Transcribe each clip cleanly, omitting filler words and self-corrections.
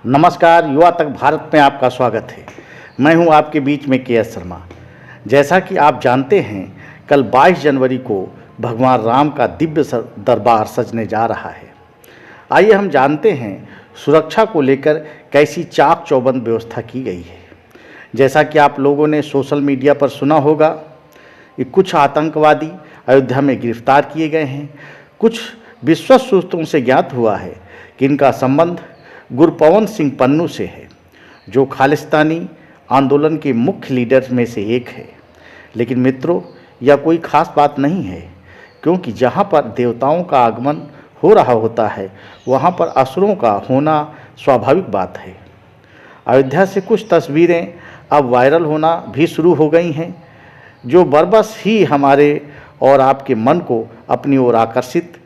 नमस्कार, युवा तक भारत में आपका स्वागत है। मैं हूं आपके बीच में के.एस. शर्मा। जैसा कि आप जानते हैं, कल 22 जनवरी को भगवान राम का दिव्य दरबार सजने जा रहा है। आइए हम जानते हैं सुरक्षा को लेकर कैसी चाक चौबंद व्यवस्था की गई है। जैसा कि आप लोगों ने सोशल मीडिया पर सुना होगा कि कुछ आतंकवादी अयोध्या में गिरफ्तार किए गए हैं। कुछ विश्वस्त सूत्रों से ज्ञात हुआ है कि इनका संबंध गुरपवन सिंह पन्नू से है, जो खालिस्तानी आंदोलन के मुख्य लीडर में से एक है। लेकिन मित्रों, यह कोई खास बात नहीं है, क्योंकि जहाँ पर देवताओं का आगमन हो रहा होता है वहाँ पर असुरों का होना स्वाभाविक बात है। अयोध्या से कुछ तस्वीरें अब वायरल होना भी शुरू हो गई हैं, जो बरबस ही हमारे और आपके मन को अपनी ओर आकर्षित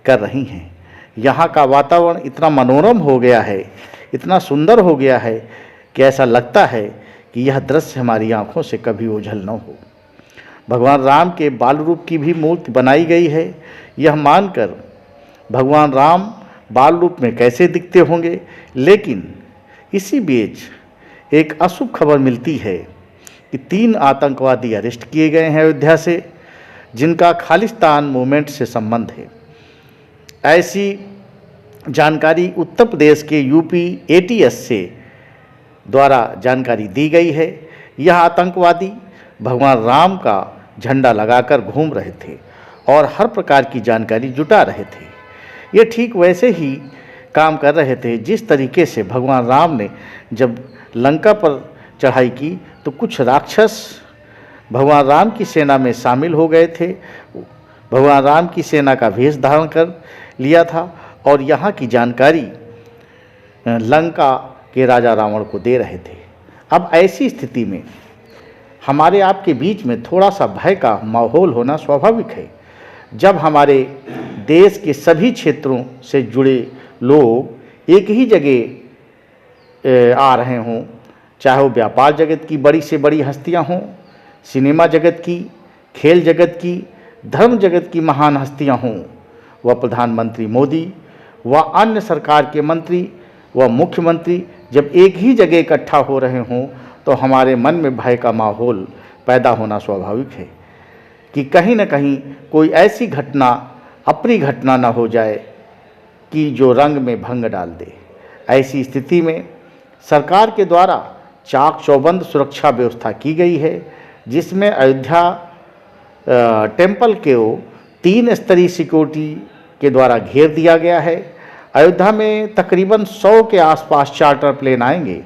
कर रही हैं। यहाँ का वातावरण इतना मनोरम हो गया है, इतना सुंदर हो गया है कि ऐसा लगता है कि यह दृश्य हमारी आँखों से कभी ओझल न हो। भगवान राम के बाल रूप की भी मूर्ति बनाई गई है। यह मानकर भगवान राम बाल रूप में कैसे दिखते होंगे, लेकिन इसी बीच एक अशुभ खबर मिलती है कि 3 आतंकवादी अरेस्ट किए गए हैं अयोध्या से, जिनका खालिस्तान मूवमेंट से संबंध है। ऐसी जानकारी उत्तर प्रदेश के यूपी ATS से द्वारा जानकारी दी गई है। यह आतंकवादी भगवान राम का झंडा लगाकर घूम रहे थे और हर प्रकार की जानकारी जुटा रहे थे। ये ठीक वैसे ही काम कर रहे थे जिस तरीके से भगवान राम ने जब लंका पर चढ़ाई की तो कुछ राक्षस भगवान राम की सेना में शामिल हो गए थे। भगवान राम की सेना का वेश धारण कर लिया था और यहाँ की जानकारी लंका के राजा रावण को दे रहे थे। अब ऐसी स्थिति में हमारे आपके बीच में थोड़ा सा भय का माहौल होना स्वाभाविक है। जब हमारे देश के सभी क्षेत्रों से जुड़े लोग एक ही जगह आ रहे हों, चाहे वो व्यापार जगत की बड़ी से बड़ी हस्तियां हों, सिनेमा जगत की, खेल जगत की, धर्म जगत की महान हस्तियां हों, व प्रधानमंत्री मोदी व अन्य सरकार के मंत्री व मुख्यमंत्री जब एक ही जगह इकट्ठा हो रहे हों, तो हमारे मन में भय का माहौल पैदा होना स्वाभाविक है कि कहीं न कहीं कोई ऐसी घटना, अप्रिय घटना न हो जाए कि जो रंग में भंग डाल दे। ऐसी स्थिति में सरकार के द्वारा चाक चौबंद सुरक्षा व्यवस्था की गई है, जिसमें अयोध्या टेम्पल को 3 स्तरीय सिक्योरिटी के द्वारा घेर दिया गया है। अयोध्या में तकरीबन 100 के आसपास चार्टर प्लेन आएंगे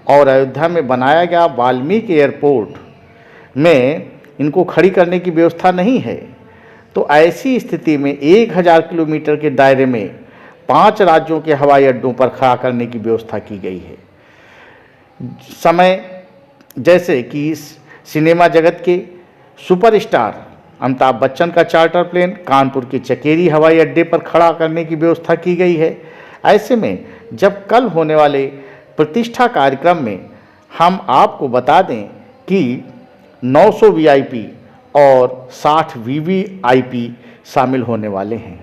और अयोध्या में बनाया गया वाल्मीकि एयरपोर्ट में इनको खड़ी करने की व्यवस्था नहीं है। तो ऐसी स्थिति में 1000 किलोमीटर के दायरे में 5 राज्यों के हवाई अड्डों पर खड़ा करने की व्यवस्था की गई है। समय जैसे कि सिनेमा जगत के सुपरस्टार अमिताभ बच्चन का चार्टर प्लेन कानपुर के चकेरी हवाई अड्डे पर खड़ा करने की व्यवस्था की गई है। ऐसे में जब कल होने वाले प्रतिष्ठा कार्यक्रम में हम आपको बता दें कि 900 VIP और 60 VVIP शामिल होने वाले हैं।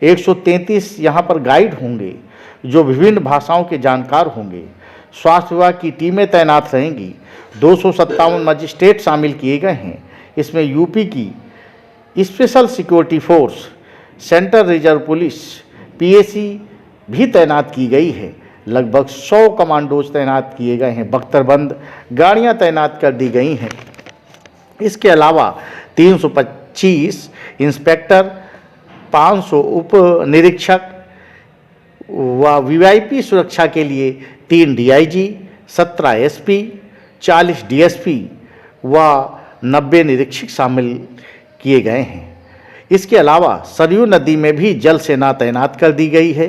133 यहाँ पर गाइड होंगे जो विभिन्न भाषाओं के जानकार होंगे। स्वास्थ्य विभाग की टीमें तैनात रहेंगी। 257 मजिस्ट्रेट शामिल किए गए हैं। इसमें यूपी की special security force, central reserve police, PAC भी तैनात की गई है। लगभग 100 कमांडोज तैनात किए गए हैं। बख्तरबंद गाड़ियां तैनात कर दी गई हैं। इसके अलावा 325 इंस्पेक्टर, 500 उप निरीक्षक व VIP सुरक्षा के लिए 3 DIG, 17 SP, 40 DSP व 90 निरीक्षक शामिल किए गए हैं। इसके अलावा सरयू नदी में भी जल सेना तैनात कर दी गई है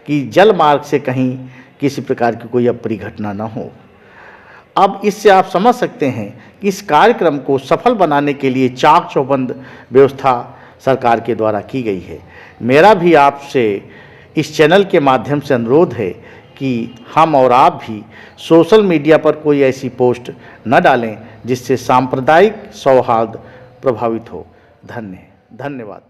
कि जल मार्ग से कहीं किसी प्रकार की कोई अप्रिय घटना न हो। अब इससे आप समझ सकते हैं कि इस कार्यक्रम को सफल बनाने के लिए चाक चौबंद व्यवस्था सरकार के द्वारा की गई है। मेरा भी आपसे इस चैनल के माध्यम से अनुरोध है कि हम और आप भी सोशल मीडिया पर कोई ऐसी पोस्ट न डालें जिससे सांप्रदायिक सौहार्द प्रभावित हो। धन्यवाद।